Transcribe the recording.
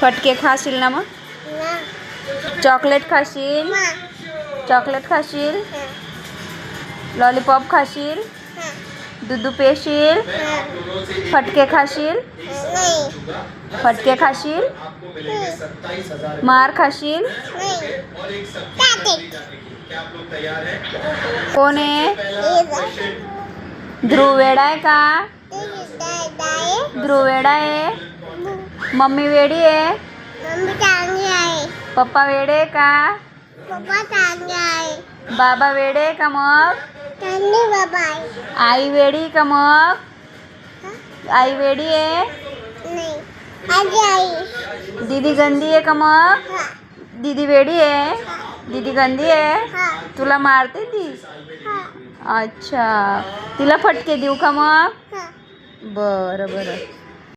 फटके खाशील ना मग? चॉकलेट खाशील? चॉकलेट खाशील? लॉलीपॉप खाशील? दूध पेशील? फटके खाशील? फटके खाशील? मार खाशील? कोण आहे? ध्रुव वेडा आहे का? ध्रुव वेडा आहे? मम्मी वेडी आहे? पप्पा वेडे आहे का? बाबा वेडे आहे का मग? आई वेडी का मग? आई वेडी आहे? दीदी गंदी आहे का मग? दीदी वेडी आहे? दीदी गंदी आहे? तुला मारते ती? अच्छा, तिला फटके देऊ का मग? बरं बरं.